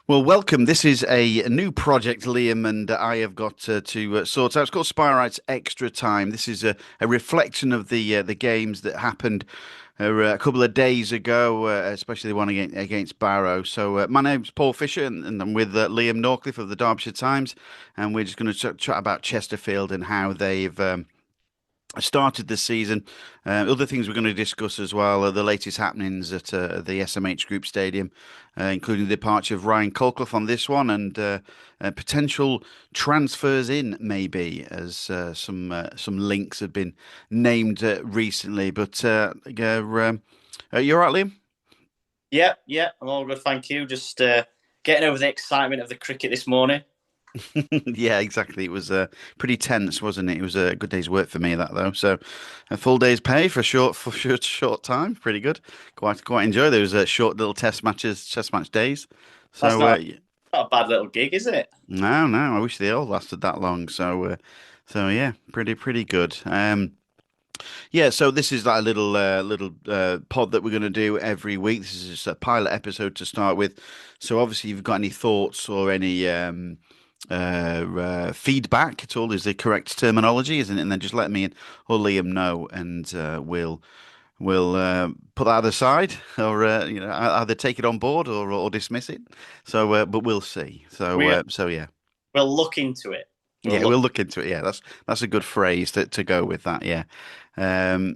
Well, welcome. This is a new project Liam and I have got to sort out. It's called Spireites Extra Time. This is a reflection of the games that happened a couple of days ago, especially the one against Barrow. So my name's Paul Fisher and I'm with Liam Norcliffe of the Derbyshire Times, and we're just going to chat about Chesterfield and how they've started the season. Other things we're going to discuss as well are the latest happenings at the SMH Group Stadium, including the departure of Ryan Colclough on this one and potential transfers in maybe as some links have been named recently. But you're right, Liam? Yeah, I'm all good, thank you. Just getting over the excitement of the cricket this morning. Yeah, exactly. It was pretty tense, wasn't it? It was a good day's work for me, that though. So, a full day's pay for short time, pretty good. Quite enjoy those short little test match days. That's So, not a bad little gig, is it? no, I wish they all lasted that long. So yeah, pretty good. Yeah, so this is like a little pod that we're going to do every week. This is just a pilot episode to start with. So obviously, if you've got any thoughts or any feedback at all is the correct terminology, isn't it? And then just let me or Liam know, and we'll put that aside, or either take it on board or dismiss it. So, but we'll see. We So yeah. we'll look into it. We'll Yeah, look. we'll look into it. Yeah, that's a good phrase to go with that. Yeah.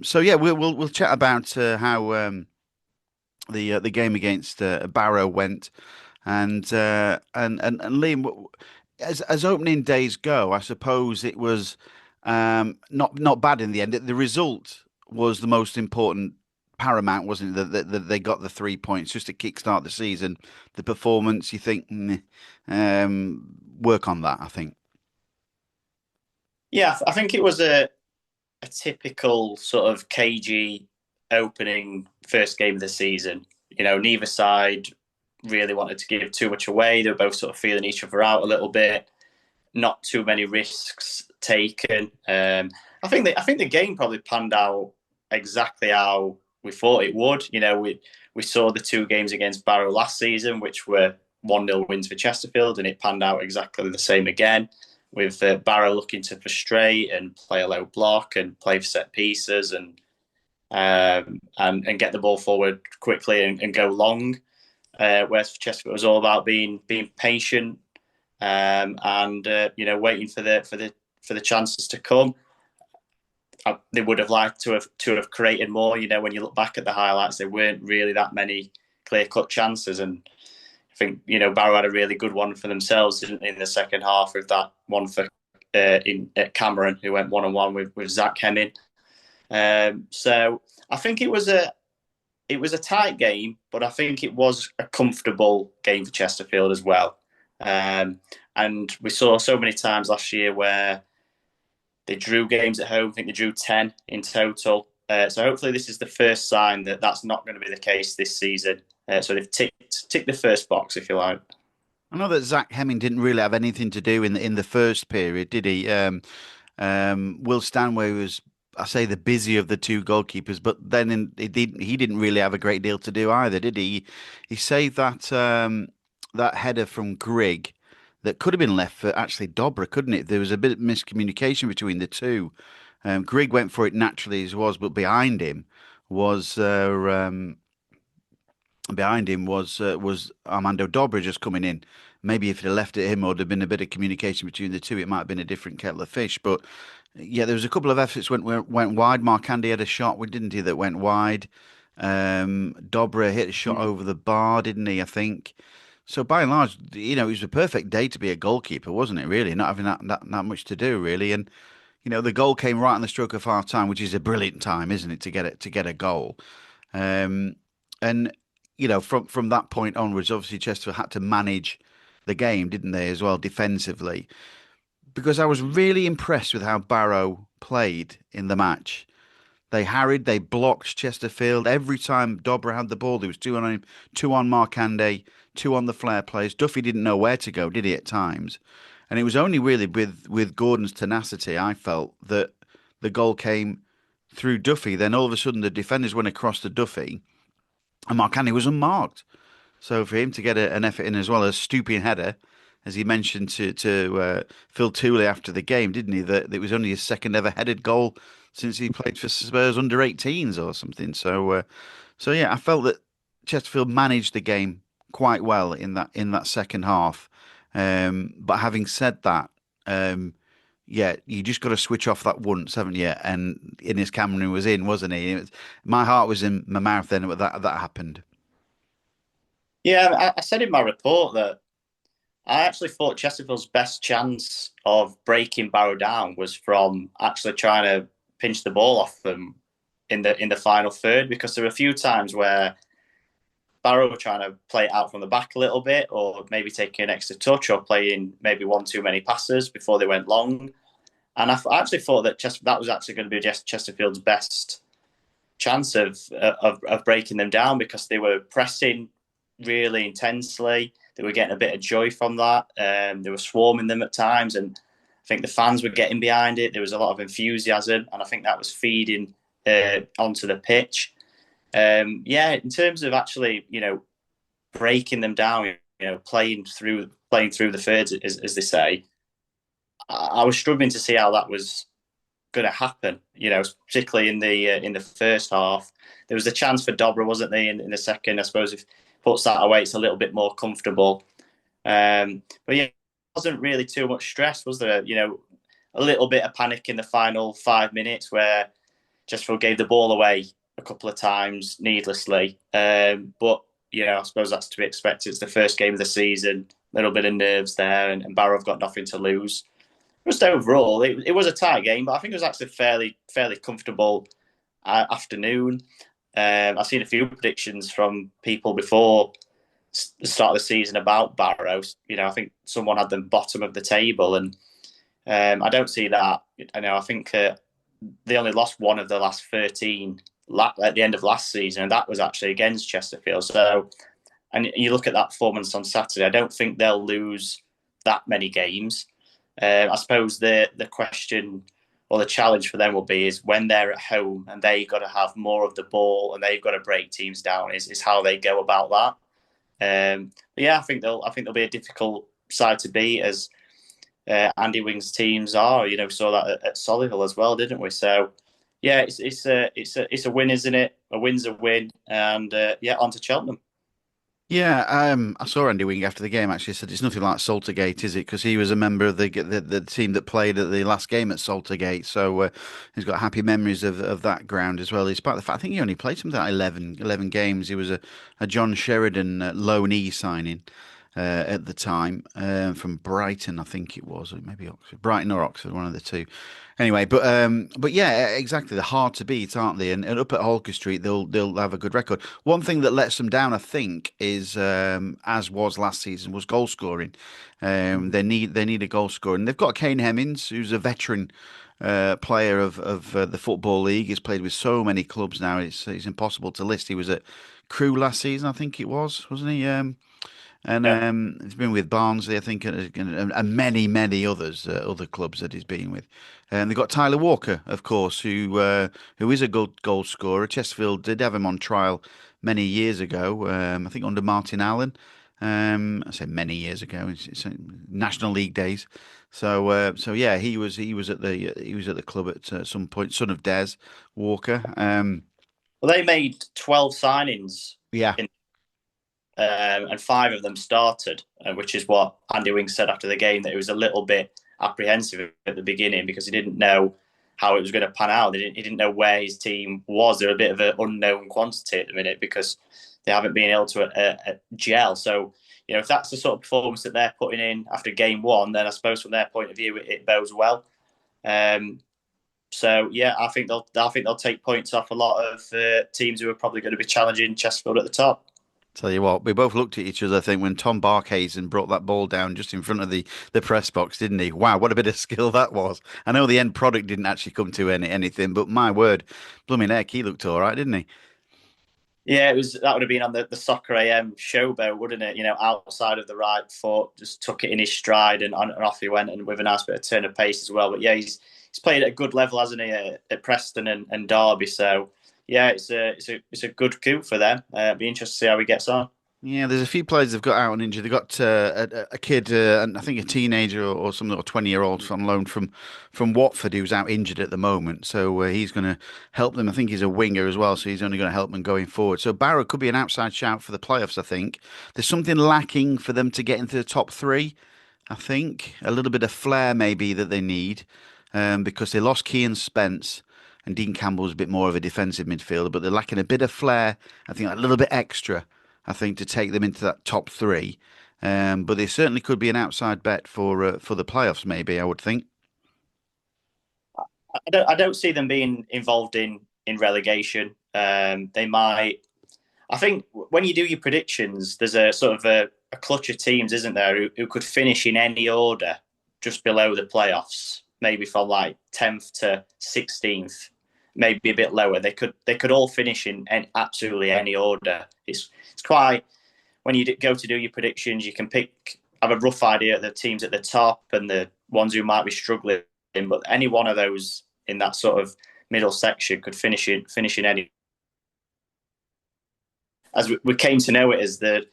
So yeah, we'll chat about how the game against Barrow went, and Liam, as opening days go, I suppose it was not bad in the end. The result was the most important, paramount, wasn't it? That they got the 3 points just to kickstart the season. The performance, you think, work on that. I think. Yeah, I think it was a typical sort of cagey opening first game of the season. Neither side really wanted to give too much away. They were both sort of feeling each other out a little bit. Not too many risks taken. I think the game probably panned out exactly how we thought it would. We saw the two games against Barrow last season, which were 1-0 wins for Chesterfield, and it panned out exactly the same again. With Barrow looking to frustrate and play a low block and play for set pieces and get the ball forward quickly and go long. Whereas for Chesterfield, it was all about being patient and waiting for the chances to come. They would have liked to have created more. When you look back at the highlights, there weren't really that many clear cut chances, and I think Barrow had a really good one for themselves in the second half with that one for Cameron, who went 1-on-1 with Zach Hemming. So I think it was a tight game, but I think it was a comfortable game for Chesterfield as well. And we saw so many times last year where they drew games at home. I think they drew 10 in total. So hopefully this is the first sign that that's not going to be the case this season. So they've ticked the first box, if you like. I know that Zach Hemming didn't really have anything to do in the first period, did he? Will Stanway was, I say, the busy of the two goalkeepers, but then he didn't really have a great deal to do either, did he? He saved that header from Grigg that could have been left for actually Dobra, couldn't it? There was a bit of miscommunication between the two. Grigg went for it naturally as was, but was behind him was Armando Dobra just coming in. Maybe if it had left it him, or there'd been a bit of communication between the two, it might have been a different kettle of fish. But yeah, there was a couple of efforts went wide. Markandi had a shot, didn't he? That went wide. Dobra hit a shot over the bar, didn't he? I think. So by and large, it was a perfect day to be a goalkeeper, wasn't it? Really, not having that much to do, really. And the goal came right on the stroke of half time, which is a brilliant time, isn't it, to get a goal. And from that point onwards, obviously Chester had to manage the game, didn't they, as well, defensively? Because I was really impressed with how Barrow played in the match. They harried, they blocked Chesterfield. Every time Dobra had the ball, there was two on him, two on Markande, two on the flare players. Duffy didn't know where to go, did he, at times? And it was only really with Gordon's tenacity, I felt, that the goal came through Duffy. Then all of a sudden the defenders went across to Duffy and Marcani was unmarked. So for him to get an effort in as well, a stooping header, as he mentioned to Phil Tooley after the game, didn't he? That it was only his second ever headed goal since he played for Spurs under 18s or something. So yeah, I felt that Chesterfield managed the game quite well in that second half. But having said that, um, yeah, you just got to switch off that once, haven't you? And Innes Cameron was in, wasn't he? My heart was in my mouth then when that happened. Yeah, I said in my report that I actually thought Chesterfield's best chance of breaking Barrow down was from actually trying to pinch the ball off them in the final third, because there were a few times where Barrow were trying to play it out from the back a little bit, or maybe taking an extra touch, or playing maybe one too many passes before they went long. And I actually thought that that was actually going to be Chesterfield's best chance of breaking them down, because they were pressing really intensely. They were getting a bit of joy from that. They were swarming them at times, and I think the fans were getting behind it. There was a lot of enthusiasm, and I think that was feeding onto the pitch. Yeah, in terms of actually, breaking them down, playing through the thirds, as they say, I was struggling to see how that was going to happen. Particularly in the first half, there was a chance for Dobra, wasn't there? In the second, I suppose if puts that away, it's a little bit more comfortable. But yeah, it wasn't really too much stress, was there? A little bit of panic in the final 5 minutes where Chesterfield gave the ball away a couple of times needlessly. But I suppose that's to be expected. It's the first game of the season, a little bit of nerves there, and Barrow have got nothing to lose. Just overall, it was a tight game, but I think it was actually fairly comfortable afternoon. I've seen a few predictions from people before the start of the season about Barrow. I think someone had them bottom of the table, and I don't see that. I think they only lost one of the last 13 at the end of last season, and that was actually against Chesterfield. So, and you look at that performance on Saturday, I don't think they'll lose that many games. I suppose the question or the challenge for them will be is when they're at home and they've got to have more of the ball and they've got to break teams down is how they go about that. But yeah, I think they'll be a difficult side to beat, as Andy Wing's teams are. We saw that at Solihull as well, didn't we? So yeah, it's a win, isn't it? A win's a win, and yeah, on to Cheltenham. Yeah, I saw Andy Wing after the game. Actually, said it's nothing like Saltergate, is it? Because he was a member of the team that played at the last game at Saltergate, so he's got happy memories of that ground as well. Despite the fact, I think he only played something like 11 games. He was a John Sheridan loanee signing at the time from Brighton, I think it was, or maybe Oxford, Brighton or Oxford, one of the two. Anyway, but yeah, exactly. They're hard to beat, aren't they? And up at Holker Street, they'll have a good record. One thing that lets them down, I think, is as was last season, was goal scoring. They need a goal scorer, and they've got Kane Hemmings, who's a veteran player of the Football League. He's played with so many clubs now; it's impossible to list. He was at Crewe last season, I think it was, wasn't he? And Yeah. he's been with Barnsley, I think, and many others, other clubs that he's been with. And they've got Tyler Walker, of course, who is a good goal scorer. Chesterfield did have him on trial many years ago, I think under Martin Allen. I say many years ago, it's National League days. So yeah, he was at the club at some point. Son of Des Walker. Well, they made 12 signings, Yeah. and five of them started, which is what Andy Wing said after the game, that he was a little bit apprehensive at the beginning because he didn't know how it was going to pan out. He didn't know where his team was. They're a bit of an unknown quantity at the minute because they haven't been able to gel. So, if that's the sort of performance that they're putting in after game one, then I suppose from their point of view, it bodes well. So yeah, I think they'll take points off a lot of teams who are probably going to be challenging Chesterfield at the top. Tell you what, we both looked at each other, I think, when Tom Barkhazen brought that ball down just in front of the press box, didn't he? Wow, what a bit of skill that was. I know the end product didn't actually come to anything, but my word, blooming heck, he looked all right, didn't he? Yeah, that would have been on the Soccer AM showboat, wouldn't it? Outside of the right foot, just took it in his stride and off he went, and with a nice bit of turn of pace as well. But yeah, he's played at a good level, hasn't he, at Preston and Derby? So yeah, it's a good coup for them. Be interested to see how he gets on. Yeah, there's a few players they've got out on injury. They've got a kid, and I think a teenager or some little 20-year-old on loan from Watford who's out injured at the moment. So he's going to help them. I think he's a winger as well, so he's only going to help them going forward. So Barrow could be an outside shout for the playoffs. I think there's something lacking for them to get into the top three. I think a little bit of flair maybe that they need, because they lost Kean Spence. And Dean Campbell's a bit more of a defensive midfielder, but they're lacking a bit of flair. I think a little bit extra. I think to take them into that top three. But they certainly could be an outside bet for the playoffs. Maybe I would think. I don't see them being involved in relegation. They might. I think when you do your predictions, there's a sort of a clutch of teams, isn't there, who could finish in any order just below the playoffs, maybe from like 10th to 16th, maybe a bit lower. They could all finish in absolutely any order. It's quite when you go to do your predictions, you can have a rough idea of the teams at the top and the ones who might be struggling. But any one of those in that sort of middle section could finish in any. As we came to know it as that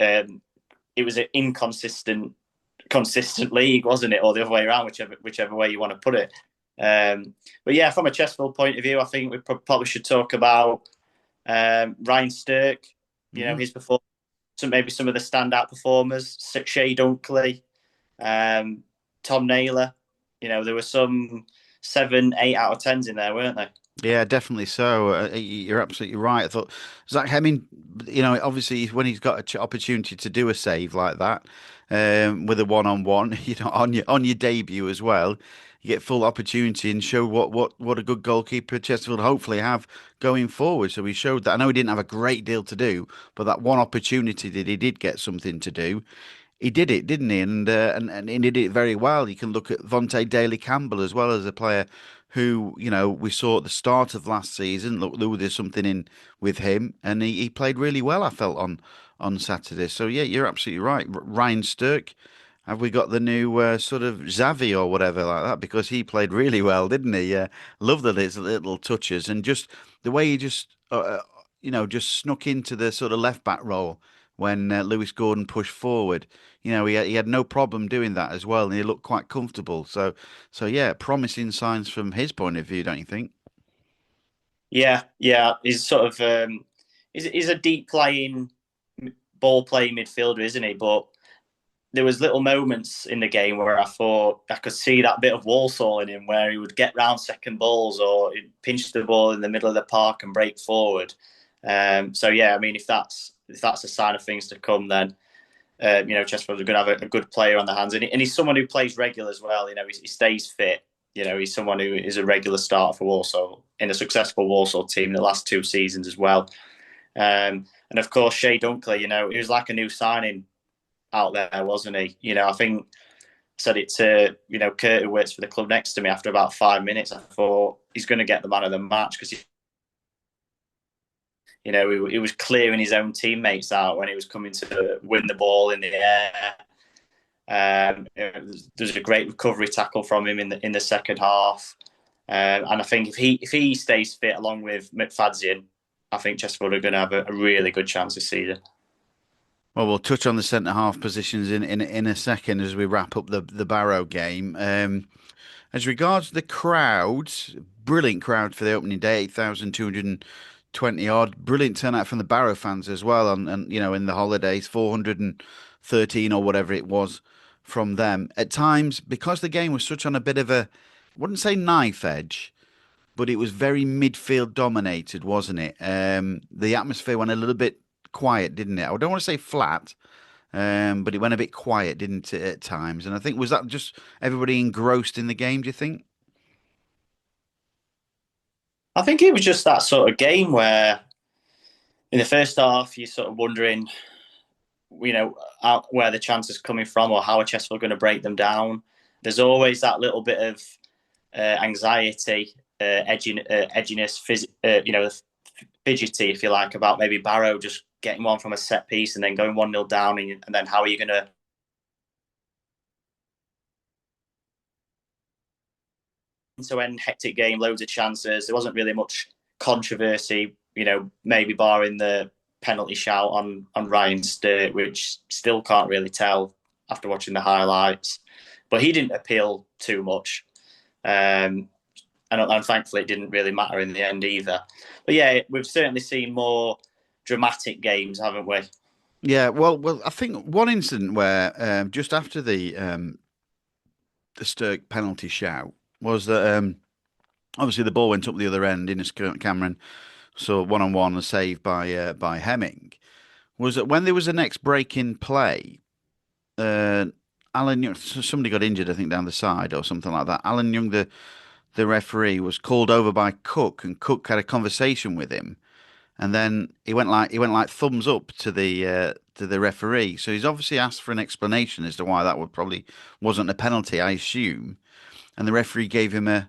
it was an consistent league, wasn't it, or the other way around, whichever way you want to put it. But yeah, from a Chesterfield point of view, I think we probably should talk about Ryan Stirk. His performance, maybe some of the standout performers, Shea Dunkley, Tom Naylor. There were some 7, 8 out of 10s in there, weren't there? Yeah, definitely so. You're absolutely right. I thought Zach Hemming, obviously when he's got an opportunity to do a save like that, with a one-on-one, on your debut as well, you get full opportunity and show what a good goalkeeper Chesterfield hopefully have going forward. So he showed that. I know he didn't have a great deal to do, but that one opportunity that he did get something to do, he did it, didn't he? And he did it very well. You can look at Vontae Daly Campbell as well as a player who, we saw at the start of last season. Look, there's something in with him, and he played really well, I felt, on Saturday. So yeah, you're absolutely right. Ryan Stirk, have we got the new sort of Xavi or whatever like that? Because he played really well, didn't he? Love the little touches and just the way he just snuck into the sort of left back role when Lewis Gordon pushed forward. He had no problem doing that as well, and he looked quite comfortable. So yeah, promising signs from his point of view, don't you think? Yeah, yeah. He's sort of he's a deep ball playing midfielder, isn't he? But there was little moments in the game where I thought I could see that bit of Walsall in him, where he would get round second balls or he'd pinch the ball in the middle of the park and break forward. So yeah, I mean, if that's a sign of things to come, then Chesterfield are going to have a good player on their hands, and he's someone who plays regular as well. He stays fit. He's someone who is a regular starter for Walsall in a successful Walsall team in the last 2 seasons as well. And of course, Shea Dunkley, he was like a new signing out there, wasn't he? I think I said it to Kurt, who works for the club next to me, after about 5 minutes. I thought he's going to get the man of the match because he was clearing his own teammates out when he was coming to win the ball in the air. There's a great recovery tackle from him in the second half, and I think if he stays fit along with McFadzean, I think Chesterfield are going to have a really good chance this season. Well, we'll touch on the centre half positions in a second as we wrap up the Barrow game. As regards the crowds, brilliant crowd for the opening day, 8,220 odd. Brilliant turnout from the Barrow fans as well, and in the holidays, 413 or whatever it was from them. At times, because the game was such on a bit of a, I wouldn't say knife edge, but it was very midfield dominated, wasn't it? The atmosphere went a little bit quiet, didn't it? I don't want to say flat, but it went a bit quiet, didn't it, at times? And I think, was that just everybody engrossed in the game, do you think? I think it was just that sort of game where in the first half you're sort of wondering, where the chances coming from or how are Chesterfield going to break them down. There's always that little bit of anxiety, edginess, fidgety, if you like, about maybe Barrow just getting one from a set piece and then going 1-0 down, and then how are you going to end hectic game, loads of chances. There wasn't really much controversy, maybe barring the penalty shout on Ryan Sturt, which still can't really tell after watching the highlights. But he didn't appeal too much. And thankfully it didn't really matter in the end either. But yeah, we've certainly seen more dramatic games, haven't we? Yeah, well, I think one incident where just after the Sturk penalty shout was that obviously the ball went up the other end. Innes Cameron saw one-on-one a save by Hemming. Was that when there was a next break in play? Uh, Alan Young, somebody got injured, I think, down the side or something like that. Alan Young, the referee, was called over by Cook, and Cook had a conversation with him, and then he went like thumbs up to the referee. So he's obviously asked for an explanation as to why that would probably wasn't a penalty, I assume. And the referee gave him a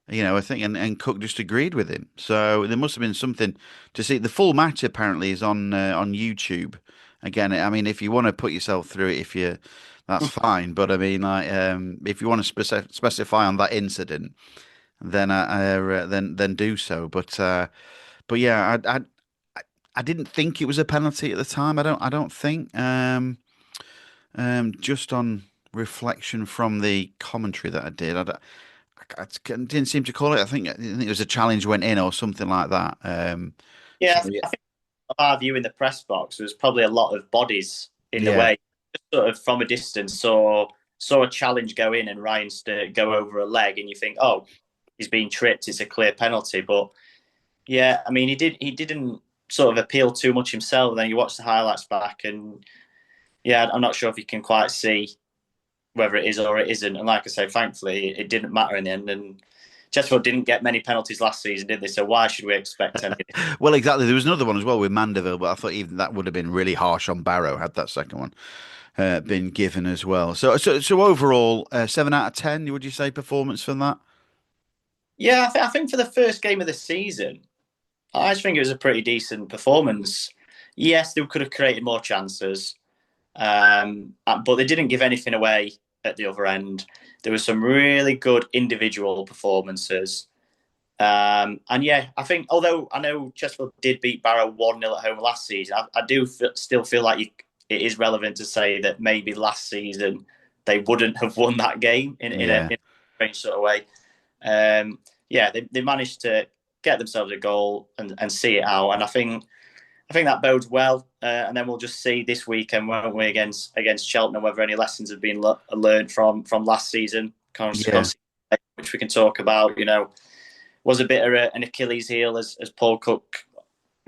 thing, and Cook just agreed with him. So there must have been something to see. The full match apparently is on YouTube. Again, I mean, if you want to put yourself through it, that's fine. But I mean, like, if you want to specify on that incident, then do so. But yeah, I didn't think it was a penalty at the time. I don't think. Just on reflection from the commentary that I did, I didn't seem to call it. I think it was a challenge went in or something like that. Yeah, So yeah, I think our view in the press box was probably a lot of bodies in the yeah, way. Just sort of from a distance saw a challenge go in and Ryan Sturt go over a leg, and you think, oh, he's been tripped. It's a clear penalty. But yeah, I mean, he didn't sort of appeal too much himself. And then you watch the highlights back, and yeah, I'm not sure if you can quite see whether it is or it isn't. And like I say, thankfully, it didn't matter in the end. And Chesterfield didn't get many penalties last season, did they? So why should we expect any? well, exactly. There was another one as well with Mandeville, but I thought even that would have been really harsh on Barrow had that second one been given as well. So overall, 7 out of 10. Would you say performance from that? Yeah, I think for the first game of the season, I just think it was a pretty decent performance. Yes, they could have created more chances, but they didn't give anything away at the other end. There were some really good individual performances. And yeah, I think, although I know Chesterfield did beat Barrow 1-0 at home last season, I do still feel like it is relevant to say that maybe last season they wouldn't have won that game Yeah. in a strange sort of way. Yeah, they managed to get themselves a goal and see it out. And I think that bodes well. And then we'll just see this weekend, won't we, against Cheltenham, whether any lessons have been learned from last season, Yeah. which we can talk about. You know, was a bit of an Achilles heel, as Paul Cook,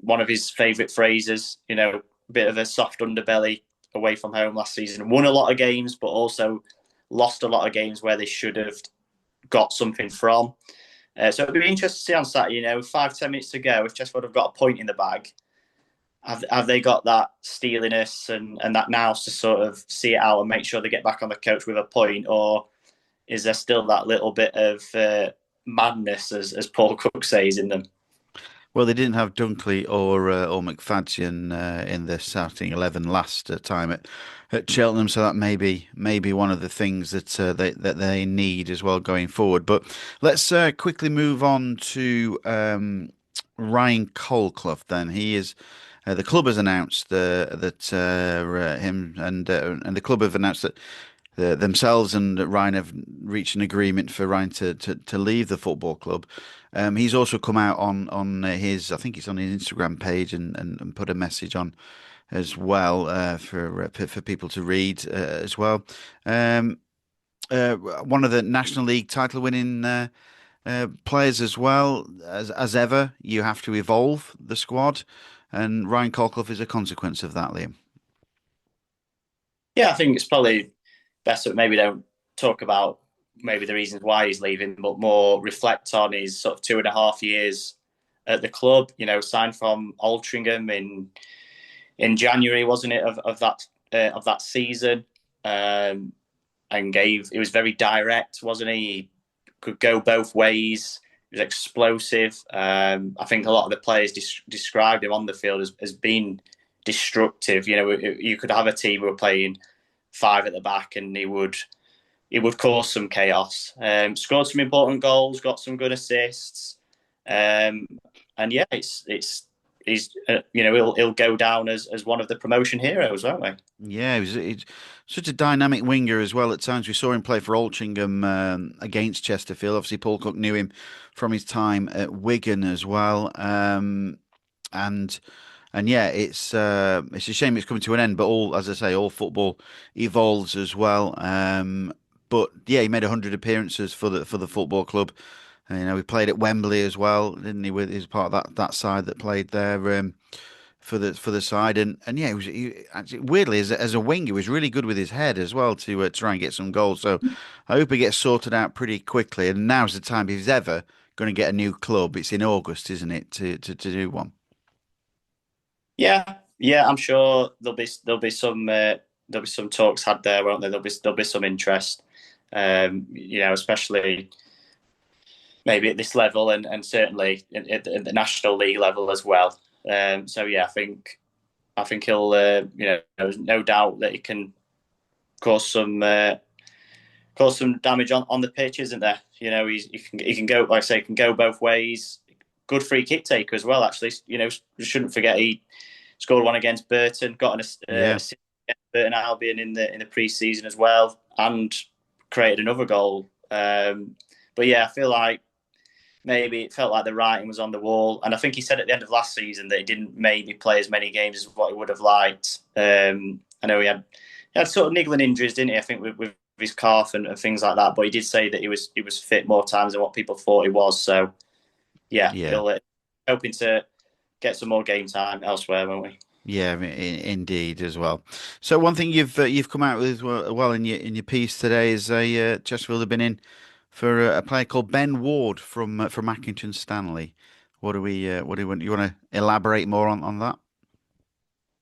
one of his favourite phrases. You know, a bit of a soft underbelly away from home last season. Won a lot of games, but also lost a lot of games where they should have got something from. So it'll be interesting to see on Saturday. You know, 5-10 minutes to go. If Chesterfield have got a point in the bag, have they got that steeliness and that nous to sort of see it out and make sure they get back on the coach with a point, or is there still that little bit of madness, as Paul Cook says, in them? Well, they didn't have Dunkley or McFadzean in the starting 11 last time at Cheltenham, so that may be one of the things that they need as well going forward. But let's quickly move on to Ryan Colclough. Then he is. The club has announced that him and the club have announced that themselves and Ryan have reached an agreement for Ryan to leave the football club. He's also come out on his, I think it's on his Instagram page and put a message on as well for people to read as well. One of the National League title winning players as well as ever. You have to evolve the squad, and Ryan Colclough is a consequence of that, Liam. Yeah, I think it's probably best that maybe don't talk about maybe the reasons why he's leaving, but more reflect on his sort of 2.5 years at the club. You know, signed from Altrincham in January, wasn't it, of that season, and it was very direct, wasn't he? He could go both ways. He was explosive. I think a lot of the players described him on the field as being destructive. You know, you could have a team who were playing five at the back, and he would cause some chaos. Scored some important goals, got some good assists, and yeah, it's he's he'll go down as one of the promotion heroes, won't we? Yeah, he's such a dynamic winger as well. At times, we saw him play for Altrincham against Chesterfield. Obviously, Paul Cook knew him from his time at Wigan as well. And yeah, it's a shame it's coming to an end. But all, as I say, all football evolves as well. But yeah, he made 100 appearances for the football club. He played at Wembley as well, didn't he? With his part of that side that played there. For the side, and yeah, actually, weirdly as a wing, he was really good with his head as well to try and get some goals. So I hope he gets sorted out pretty quickly. And now's the time if he's ever going to get a new club. It's in August, isn't it, to do one? Yeah, yeah, I'm sure there'll be some talks had there, won't there? There'll be some interest, especially maybe at this level and certainly at the National League level as well. So yeah, I think he'll there's no doubt that he can cause some damage on the pitch, isn't there? He can go, like I say, he can go both ways. Good free kick taker as well. Actually, we shouldn't forget he scored one against Burton, got an Yeah, assist against Burton Albion in the pre-season as well, and created another goal. But yeah, I feel like maybe it felt like the writing was on the wall. And I think he said at the end of last season that he didn't maybe play as many games as what he would have liked. I know he had sort of niggling injuries, didn't he? I think with his calf and things like that. But he did say that he was fit more times than what people thought he was. So yeah, yeah. he'll hoping to get some more game time elsewhere, won't we? Yeah, indeed as well. So one thing you've come out with well in your piece today is Chesterfield have been in for a player called Ben Ward from Accrington Stanley. What do you want to elaborate more on that?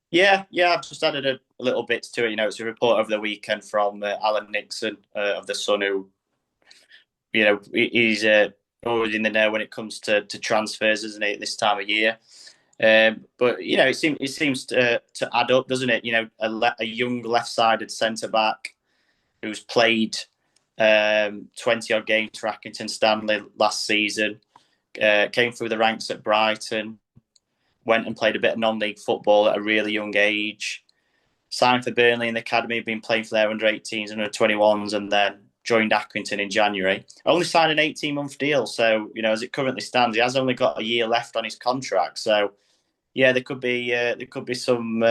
Yeah, yeah. I've just added a little bit to it. It's a report over the weekend from Alan Nixon of the Sun, who he's always in the know when it comes to transfers, isn't he? At this time of year. But it seems to add up, doesn't it? A young left-sided centre back who's played 20 odd games for Accrington Stanley last season, came through the ranks at Brighton, went and played a bit of non-league football at a really young age, signed for Burnley in the academy, been playing for their under 18s and under 21s, and then joined Accrington in January. Only signed an 18-month deal, so as it currently stands, he has only got a year left on his contract. So yeah, there could be some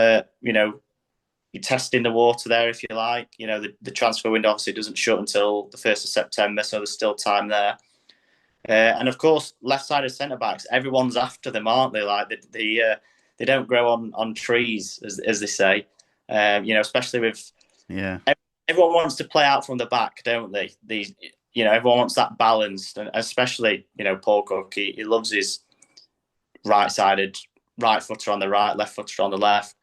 you're testing the water there, if you like. The transfer window obviously doesn't shut until the 1st of September, so there's still time there. And of course, left-sided centre backs, everyone's after them, aren't they? Like they don't grow on trees, as they say. Especially with Yeah, everyone wants to play out from the back, don't they? Everyone wants that balance, and especially Paul Cook. He loves his right-sided right footer on the right, left footer on the left.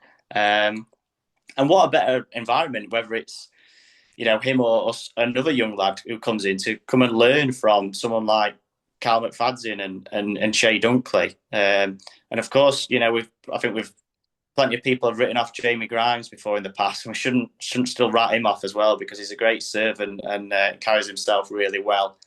And what a better environment, whether it's him or us, another young lad who comes in to come and learn from someone like Cal McFadzean and Shea Dunkley. And of course, I think we've plenty of people have written off Jamie Grimes before in the past, and we shouldn't still write him off as well, because he's a great servant and carries himself really well.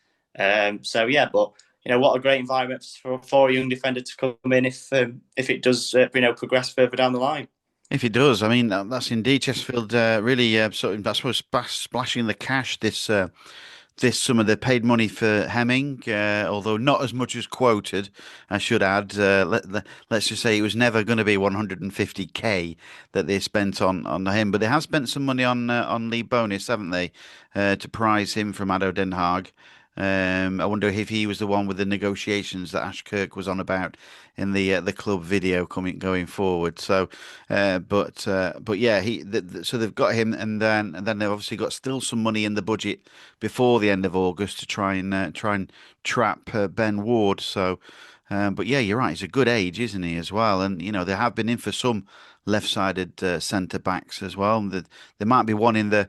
So yeah, but what a great environment for a young defender to come in if it does progress further down the line. if it does, I mean that's indeed Chesterfield really sort of I suppose splashing the cash this summer. They paid money for Hemming, although not as much as quoted. I should add. Let's just say it was never going to be 150K that they spent on him, but they have spent some money on Lee Bonus, haven't they, to prize him from ADO Den Haag. I wonder if he was the one with the negotiations that Ash Kirk was on about in the club video going forward. So, but yeah, so they've got him, and then they've obviously got still some money in the budget before the end of August to try and trap Ben Ward. So, but yeah, you're right. He's a good age, isn't he, as well? And they have been in for some left-sided centre backs as well. There might be one in the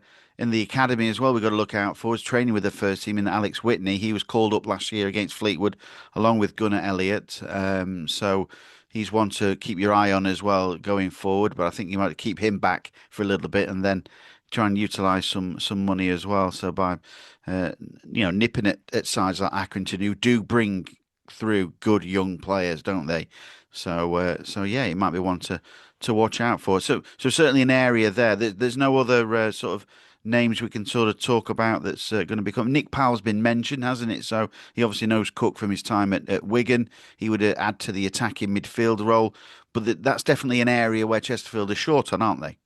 academy as well. We've got to look out for. He's training with the first team in Alex Whitney. He was called up last year against Fleetwood, along with Gunnar Elliott. So he's one to keep your eye on as well going forward. But I think you might keep him back for a little bit and then try and utilise some money as well. So by nipping at sides like Accrington, who do bring through good young players, don't they? So yeah, it might be one to watch out for. So certainly an area there. There's no other sort of names we can sort of talk about that's going to become. Nick Powell's been mentioned, hasn't it? So he obviously knows Cook from his time at Wigan. He would add to the attacking midfield role, but that's definitely an area where Chesterfield are short on, aren't they?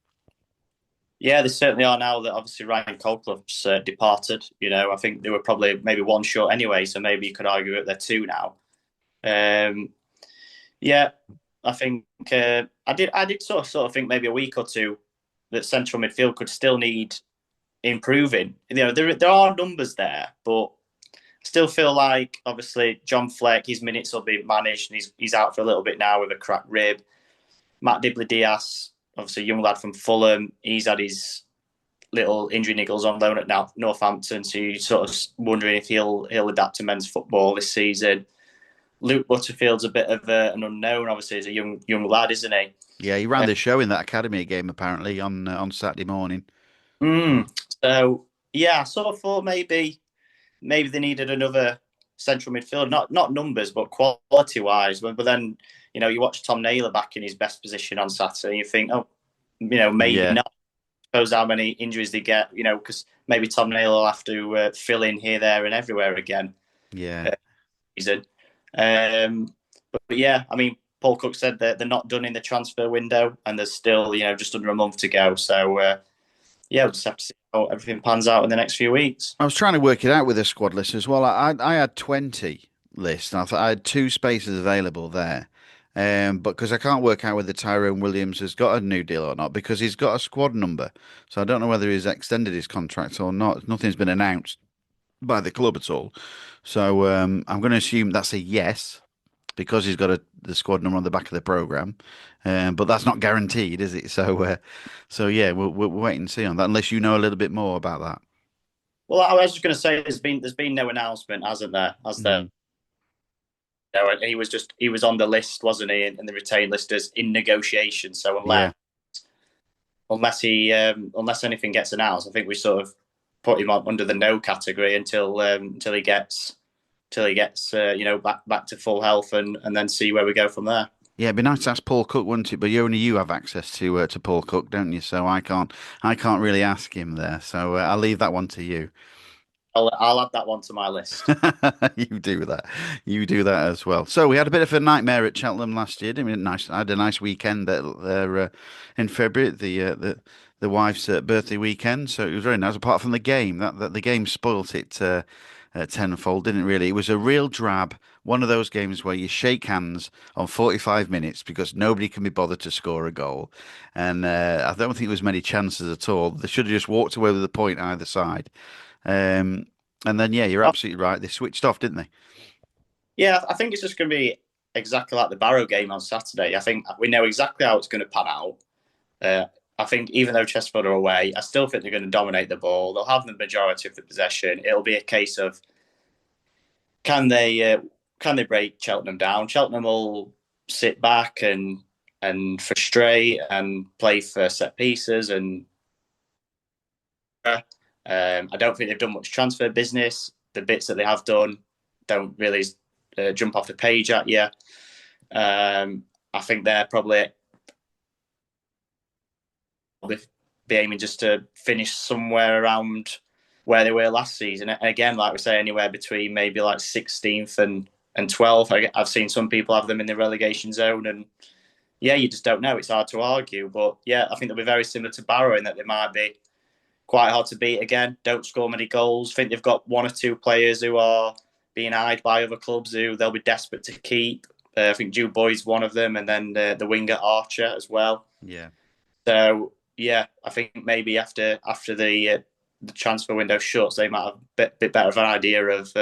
Yeah, they certainly are now that obviously Ryan Colclough's departed. I think they were probably maybe one short anyway, so maybe you could argue that they're two now. Um, yeah, I think I did sort of think maybe a week or two that central midfield could still need improving. There are numbers there, but I still feel like obviously John Fleck, his minutes will be managed, and he's out for a little bit now with a cracked rib. Matt Dibley Diaz, obviously a young lad from Fulham, he's had his little injury niggles on loan at now Northampton, so you're sort of wondering if he'll adapt to men's football this season. Luke Butterfield's a bit of an unknown. Obviously, he's a young lad, isn't he? Yeah, he ran the show in that academy game apparently on Saturday morning. Mm. So yeah, I sort of thought maybe they needed another central midfield, not numbers but quality wise. But then you watch Tom Naylor back in his best position on Saturday, and you think, oh, maybe Yeah, not. Suppose how many injuries they get, because maybe Tom Naylor will have to fill in here, there, and everywhere again. yeah. Season. But yeah, I mean, Paul Cook said that they're not done in the transfer window, and there's still just under a month to go. So yeah, we'll just have to see how everything pans out in the next few weeks. I was trying to work it out with the squad list as well. I had 20 lists, and I thought I had two spaces available there. But because I can't work out whether Tyrone Williams has got a new deal or not, because he's got a squad number. So I don't know whether he's extended his contract or not. Nothing's been announced by the club at all. So I'm going to assume that's a yes because he's got the squad number on the back of the program. But that's not guaranteed, is it? So yeah, we'll wait and see on that. Unless you know a little bit more about that. Well, I was just going to say there's been no announcement, hasn't there? Has there? Mm. No, and he was on the list, wasn't he? In the retained list as in negotiation. So Yeah. unless anything gets announced, I think we sort of put him on under the no category until he gets back to full health and then see where we go from there. Yeah, it'd be nice to ask Paul Cook, wouldn't it? But only you have access to Paul Cook, don't you? So I can't really ask him there. So I'll leave that one to you. I'll add that one to my list. You do that. You do that as well. So we had a bit of a nightmare at Cheltenham last year. I mean, I had a nice weekend there in February, the wife's birthday weekend. So it was very nice. Apart from the game, that the game spoilt it tenfold, didn't it? Really, it was a real drab. One of those games where you shake hands on 45 minutes because nobody can be bothered to score a goal, and I don't think there was many chances at all. They should have just walked away with a point either side. Um, and then, yeah, you're absolutely right. They switched off, didn't they? Yeah, I think it's just going to be exactly like the Barrow game on Saturday. I think we know exactly how it's going to pan out. I think even though Chesterfield are away, I still think they're going to dominate the ball. They'll have the majority of the possession. It'll be a case of can they break Cheltenham down? Cheltenham will sit back and frustrate and play for set pieces. And I don't think they've done much transfer business. The bits that they have done don't really jump off the page at you. I think they're probably be aiming just to finish somewhere around where they were last season. And again, like we say, anywhere between maybe like 16th and 12th. I've seen some people have them in the relegation zone, and yeah, you just don't know. It's hard to argue, but yeah, I think they'll be very similar to Barrow in that they might be quite hard to beat again. Don't score many goals. I think they've got one or two players who are being eyed by other clubs who they'll be desperate to keep. I think Jude Boyd's one of them, and then the winger Archer as well. Yeah. So yeah, I think maybe after the transfer window shuts, they might have a bit better of an idea of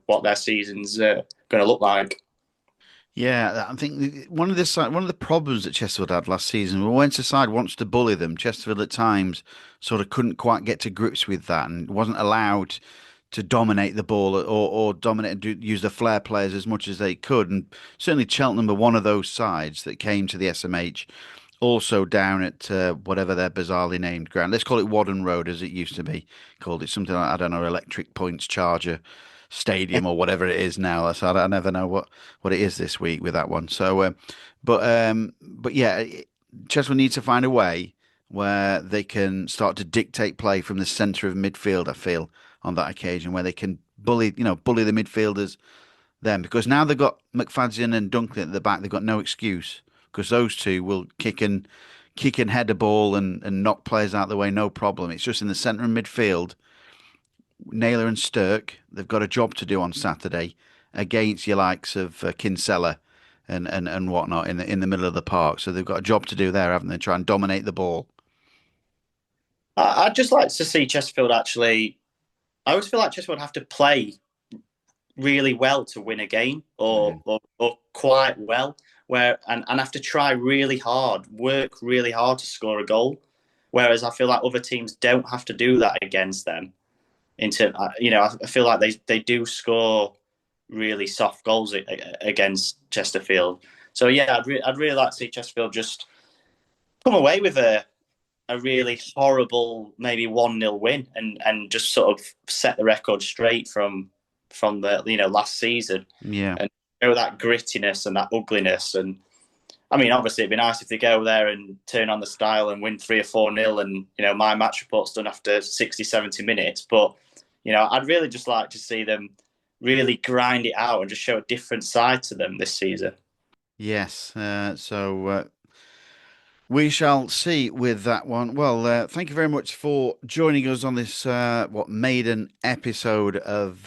what their season's going to look like. Yeah, I think one of the problems that Chesterfield had last season, when a side wants to bully them, Chesterfield at times sort of couldn't quite get to grips with that and wasn't allowed to dominate the ball or dominate and use the flair players as much as they could. And certainly Cheltenham were one of those sides that came to the SMH also down at whatever their bizarrely named ground. Let's call it Wadden Road as it used to be called. It's something like, I don't know, Electric Points Charger. Stadium or whatever it is now. So I never know what it is this week with that one. So, but yeah, Chesterfield needs to find a way where they can start to dictate play from the centre of midfield. I feel on that occasion where they can bully the midfielders then because now they've got McFadzean and Dunkley at the back. They've got no excuse because those two will kick and head a ball and knock players out of the way, no problem. It's just in the centre of midfield, Naylor and Stirk, they've got a job to do on Saturday against your likes of Kinsella and whatnot in the middle of the park. So they've got a job to do there, haven't they? Try and dominate the ball. I'd just like to see Chesterfield actually. I always feel like Chesterfield have to play really well to win a game, or quite well, and have to try really hard, work really hard to score a goal. Whereas I feel like other teams don't have to do that against them. I feel like they do score really soft goals against Chesterfield. So yeah, I'd really like to see Chesterfield just come away with a really horrible, maybe 1-0 win, and just sort of set the record straight from the last season. Yeah. And show that grittiness and that ugliness. And I mean, obviously, it'd be nice if they go there and turn on the style and win 3 or 4-0, and my match report's done after 60, 70 minutes. But I'd really just like to see them really grind it out and just show a different side to them this season. Yes. We shall see with that one. Well, thank you very much for joining us on this maiden episode of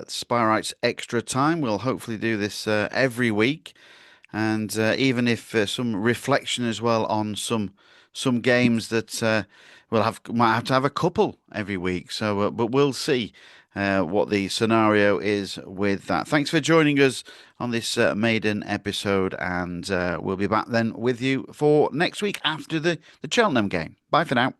Spireites Extra Time. We'll hopefully do this every week, and even if some reflection as well on some games that might have to have a couple every week. So, but we'll see what the scenario is with that. Thanks for joining us on this maiden episode, and we'll be back then with you for next week after the Cheltenham game. Bye for now.